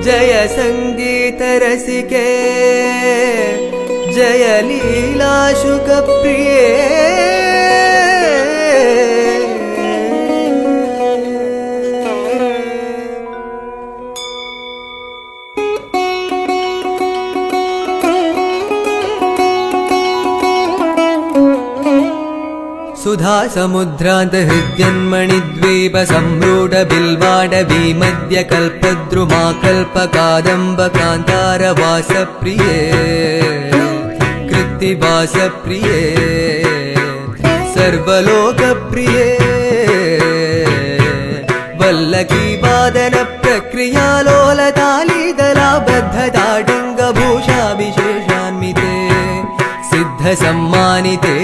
जय संगीत रसिके जय लीला शुक प्रिये सुधा समुद्रांत हृद्यन्मणिद्वीप सम्रूढ बिल्वाड विमध्य कल्पद्रुमा कल्प कादम्ब कान्तार वासप्रिये कृत्तिवासप्रिये सर्वलोकप्रिये वल्लकी वादन प्रक्रिया लोलतालीदलाबद्ध ताडिङ्गभूषाभिशेषान्विते सिद्ध सम्मानिते